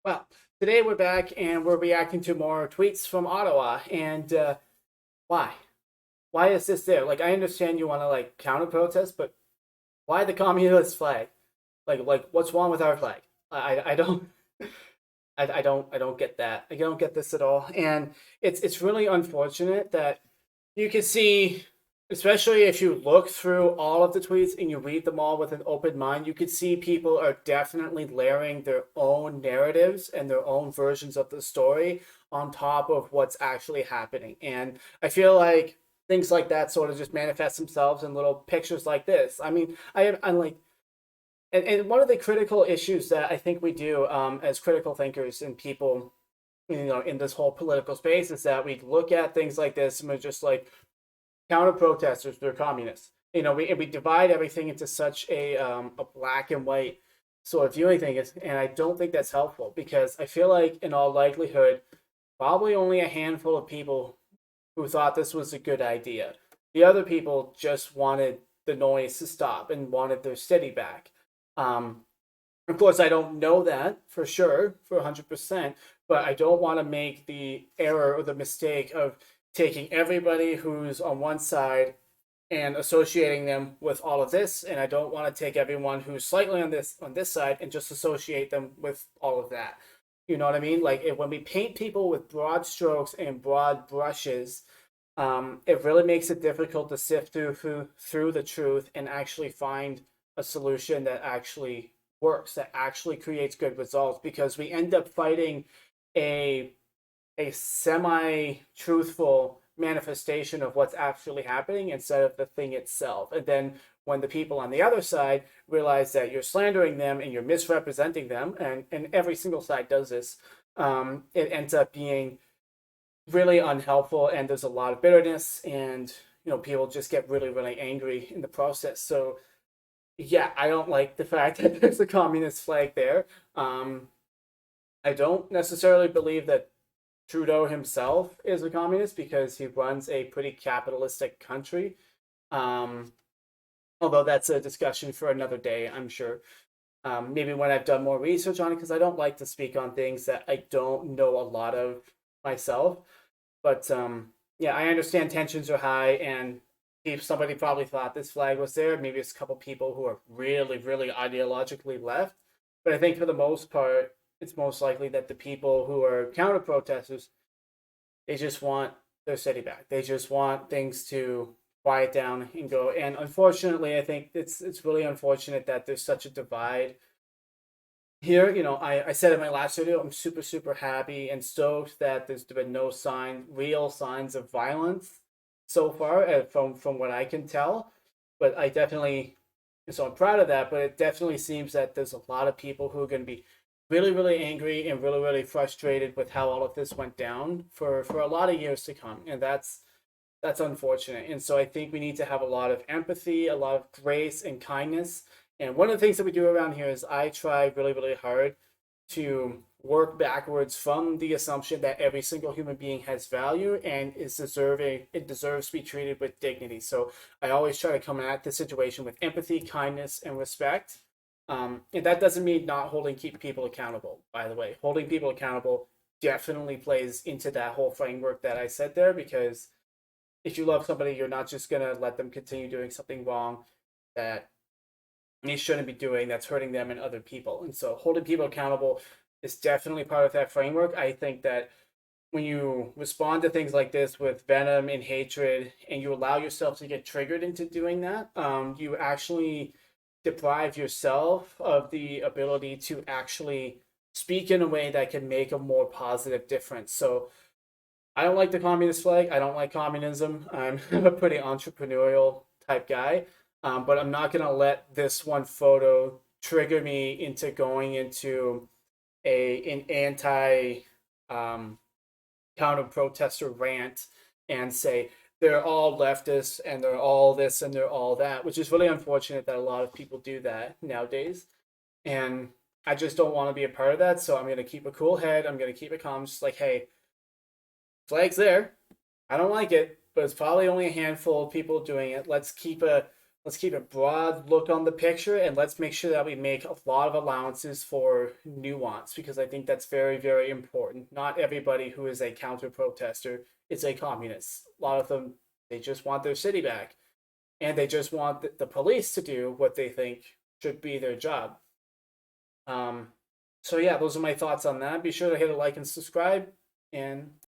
Well, today we're back and we're reacting to more tweets from Ottawa. And why? Why is this there? Like, I understand you want to like counter protest, but why the communist flag? Like, what's wrong with our flag? I don't. I don't get that. I don't get this at all. And it's really unfortunate that you can see, especially if you look through all of the tweets and you read them all with an open mind, you could see people are definitely layering their own narratives and their own versions of the story on top of what's actually happening. And I feel like things like that sort of just manifest themselves in little pictures like this. I mean, I'm like, and one of the critical issues that I think we do as critical thinkers and people, in this whole political space is that we look at things like this and we're just like, counter protesters, they're communists. We divide everything into such a black and white sort of viewing thing, and I don't think that's helpful because I feel like in all likelihood, probably only a handful of people who thought this was a good idea. The other people just wanted the noise to stop and wanted their city back. Um, of course, I don't know that for sure, for 100%, but I don't want to make the error or the mistake of taking everybody who's on one side and associating them with all of this, and I don't want to take everyone who's slightly on this side and just associate them with all of that. You know what I mean? Like when we paint people with broad strokes and broad brushes, it really makes it difficult to sift through the truth and actually find a solution that actually works, that actually creates good results, because we end up fighting a a semi-truthful manifestation of what's actually happening instead of the thing itself. And then when the people on the other side realize that you're slandering them and you're misrepresenting them, and every single side does this, it ends up being really unhelpful, and there's a lot of bitterness, and people just get really, really angry in the process. So yeah, I don't like the fact that there's a communist flag there. Um, I don't necessarily believe that Trudeau himself is a communist because he runs a pretty capitalistic country. Um, Although that's a discussion for another day, I'm sure. Maybe when I've done more research on it, because I don't like to speak on things that I don't know a lot of myself. But yeah, I understand tensions are high, and if somebody probably thought this flag was there, maybe it's a couple people who are really, really ideologically left. But I think for the most part, it's most likely that the people who are counter protesters, they just want their city back. They just want things to quiet down and go. And unfortunately, I think it's really unfortunate that there's such a divide here. I said in my last video, I'm super, super happy and stoked that there's been no real signs of violence so far, from what I can tell. But I definitely, so I'm proud of that. But it definitely seems that there's a lot of people who are going to be really, really angry and really, really frustrated with how all of this went down for a lot of years to come, and that's unfortunate. And so I think we need to have a lot of empathy, a lot of grace and kindness. And one of the things that we do around here is I try really, really hard to work backwards from the assumption that every single human being has value and is deserving, it deserves to be treated with dignity. So I always try to come at the situation with empathy, kindness, and respect. And that doesn't mean not keep people accountable, by the way. Holding people accountable definitely plays into that whole framework that I said there, because if you love somebody, you're not just gonna let them continue doing something wrong that they shouldn't be doing, that's hurting them and other people. And so holding people accountable is definitely part of that framework. I think that when you respond to things like this with venom and hatred, and you allow yourself to get triggered into doing that, you actually deprive yourself of the ability to actually speak in a way that can make a more positive difference. So I don't like the communist flag. I don't like communism. I'm a pretty entrepreneurial type guy, but I'm not gonna let this one photo trigger me into going into an anti um, counter protester rant and say they're all leftists and they're all this and they're all that, which is really unfortunate that a lot of people do that nowadays. And I just don't want to be a part of that. So I'm gonna keep a cool head. I'm gonna keep it calm. Just like, hey, flag's there. I don't like it, but it's probably only a handful of people doing it. Let's keep a let's keep a broad look on the picture, and let's make sure that we make a lot of allowances for nuance, because I think that's very, very important. Not everybody who is a counter protester is a communist. A lot of them, they just want their city back, and they just want the police to do what they think should be their job. Um, so yeah, those are my thoughts on that. Be sure to hit a like and subscribe, and